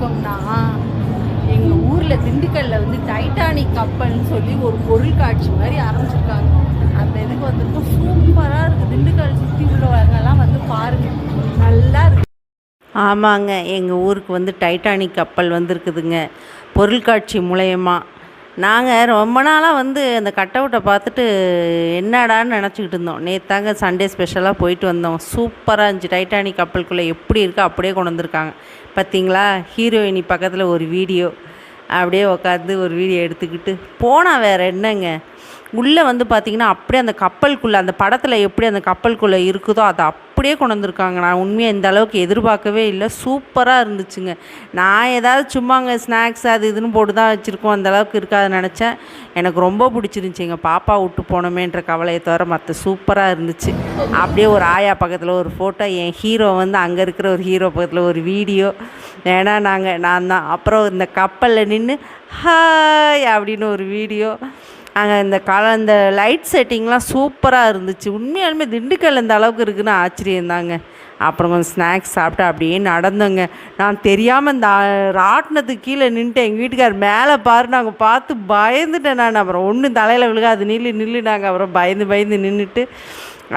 இருக்கோம்னா, எங்கள் ஊரில் திண்டுக்கல்லில் வந்து டைட்டானிக் கப்பல்னு சொல்லி ஒரு பொருள் காட்சி மாதிரி ஆரம்பிச்சிருக்காங்க. அந்த இதுக்கு வந்துட்டு சூப்பராக இருக்குது. திண்டுக்கல் சுற்றி உள்ளவங்கெல்லாம் வந்து பாருங்கள், நல்லா இருக்கு. ஆமாங்க, எங்கள் ஊருக்கு வந்து டைட்டானிக் கப்பல் வந்திருக்குதுங்க பொருள்காட்சி மூலயமா. நாங்கள் ரொம்ப நாளாக வந்து அந்த கட்டவுட்டை பார்த்துட்டு என்னடான்னு நினச்சிக்கிட்டு இருந்தோம். நேற்றாங்க சண்டே ஸ்பெஷலாக போயிட்டு வந்தோம். சூப்பராக இருந்துச்சு. டைட்டானிக் கப்பலுக்குள்ளே எப்படி இருக்கோ அப்படியே கொண்டு வந்திருக்காங்க. பார்த்தீங்களா, ஹீரோயினி பக்கத்தில் ஒரு வீடியோ, அப்படியே உட்காந்து ஒரு வீடியோ எடுத்துக்கிட்டு போனால் வேறு என்னங்க. உள்ளே வந்து பார்த்திங்கன்னா அப்படியே அந்த கப்பலுக்குள்ளே, அந்த படத்தில் எப்படி அந்த கப்பலுக்குள்ளே இருக்குதோ அதை அப்படியே கொண்டு வந்திருக்காங்க. நான் உண்மையாக இந்த அளவுக்கு எதிர்பார்க்கவே இல்லை. சூப்பராக இருந்துச்சுங்க. நான் ஏதாவது சும்மாங்க ஸ்நாக்ஸ் அது இதுன்னு போட்டு தான் வச்சுருக்கோம், அந்த அளவுக்கு இருக்காதுன்னு நினச்சேன். எனக்கு ரொம்ப பிடிச்சிருந்துச்சி. எங்கள் பாப்பா விட்டு போனோமேன்ற கவலையை தவிர மற்ற சூப்பராக இருந்துச்சு. அப்படியே ஒரு ஆயா பக்கத்தில் ஒரு ஃபோட்டோ, என் ஹீரோ வந்து அங்கே இருக்கிற ஒரு ஹீரோ பக்கத்தில் ஒரு வீடியோ. ஏன்னா நான் தான் அப்புறம் இந்த கப்பலில் நின்று ஹாய் அப்படின்னு ஒரு வீடியோ. அங்கே இந்த லைட் செட்டிங்லாம் சூப்பராக இருந்துச்சு. உண்மையாலுமே திண்டுக்கல் இந்த அளவுக்கு இருக்குதுன்னு ஆச்சரியந்தாங்க. அப்புறம் கொஞ்சம் ஸ்நாக்ஸ் சாப்பிட்டு அப்படியே நடந்தோங்க. நான் தெரியாமல் இந்த ராட்டினத்துக்கு கீழே நின்றுட்டேன். எங்கள் வீட்டுக்கார் மேலே பாரு, நாங்கள் பார்த்து பயந்துட்டேன் நான். அப்புறம் ஒன்றும் தலையில் விழுகாது, நில்லு நாங்கள் அப்புறம் பயந்து நின்றுட்டு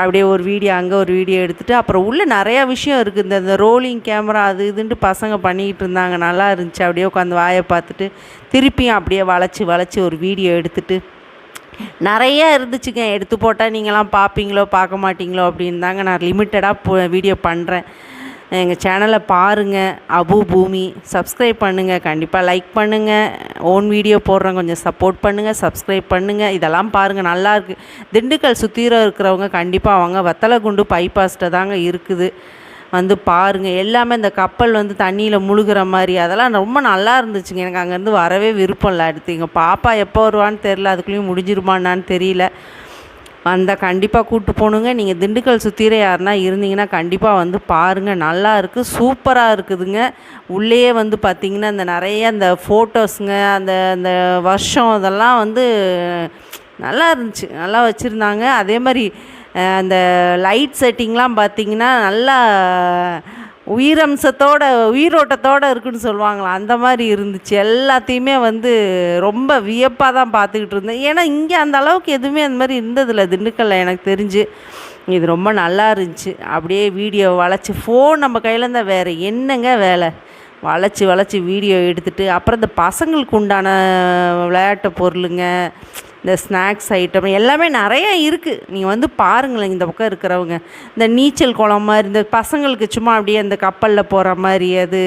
அப்படியே ஒரு வீடியோ, அங்கே ஒரு வீடியோ எடுத்துகிட்டு அப்புறம் உள்ளே நிறையா விஷயம் இருக்குது. இந்த ரோலிங் கேமரா அது இதுன்ட்டு பசங்க பண்ணிக்கிட்டு இருந்தாங்க. நல்லா இருந்துச்சு. அப்படியே உட்காந்து வாயை பார்த்துட்டு திருப்பியும் அப்படியே வளைச்சி ஒரு வீடியோ எடுத்துகிட்டு நிறையா இருந்துச்சுங்க. எடுத்து போட்டால் நீங்களாம் பார்ப்பீங்களோ பார்க்க மாட்டிங்களோ அப்படின்னு தாங்க நான் லிமிட்டடாக வீடியோ பண்ணுறேன். எங்கள் சேனலை பாருங்கள், அபு பூமி. சப்ஸ்கிரைப் பண்ணுங்கள், கண்டிப்பாக லைக் பண்ணுங்கள். ஓன் வீடியோ போடுறேன், கொஞ்சம் சப்போர்ட் பண்ணுங்கள், சப்ஸ்கிரைப் பண்ணுங்கள். இதெல்லாம் பாருங்கள், நல்லாயிருக்கு. திண்டுக்கல் சுற்றிர இருக்கிறவங்க கண்டிப்பாக அவங்க வத்தலகுண்டு பைபாஸ்ட்டை தாங்க இருக்குது, வந்து பாருங்கள். எல்லாமே இந்த கப்பல் வந்து தண்ணியில் முழுகிற மாதிரி அதெல்லாம் ரொம்ப நல்லா இருந்துச்சுங்க. எனக்கு அங்கேருந்து வரவே விருப்பம் இல்லை. அடுத்து எங்கள் பாப்பா எப்போ வருவான்னு தெரில, அதுக்குள்ளேயும் முடிஞ்சிருமான்னான்னு தெரியல. வந்தால் கண்டிப்பாக கூப்பிட்டு போகணுங்க. நீங்கள் திண்டுக்கல் சுற்றிர யாருன்னா இருந்தீங்கன்னா கண்டிப்பாக வந்து பாருங்கள், நல்லா இருக்குது, சூப்பராக இருக்குதுங்க. உள்ளேயே வந்து பார்த்திங்கன்னா இந்த நிறைய இந்த ஃபோட்டோஸுங்க, அந்த வருஷம் அதெல்லாம் வந்து நல்லா இருந்துச்சு, நல்லா வச்சுருந்தாங்க. அதே மாதிரி அந்த லைட் செட்டிங்லாம் பார்த்திங்கன்னா நல்லா உயிரோட்டத்தோடு இருக்குன்னு சொல்லுவாங்களா, அந்த மாதிரி இருந்துச்சு. எல்லாத்தையுமே வந்து ரொம்ப வியப்பாக தான் பார்த்துக்கிட்டு இருந்தேன். ஏன்னா இங்கே அந்த அளவுக்கு எதுவுமே அந்த மாதிரி இருந்ததில்லை திண்டுக்கல்ல எனக்கு தெரிஞ்சு. இது ரொம்ப நல்லா இருந்துச்சு. அப்படியே வீடியோ வளைச்சி, ஃபோன் நம்ம கையில் இருந்தால் வேறு என்னங்க வேலை, வளைச்சி வீடியோ எடுத்துகிட்டு அப்புறம் இந்த பசங்களுக்கு உண்டான விளையாட்டு பொருளுங்க, இந்த ஸ்நாக்ஸ் ஐட்டம் எல்லாமே நிறையா இருக்குது. நீங்கள் வந்து பாருங்களேன், இந்த பக்கம் இருக்கிறவங்க இந்த நீச்சல் குளம் மாதிரி, இந்த பசங்களுக்கு சும்மா அப்படியே அந்த கப்பலில் போகிற மாதிரி அது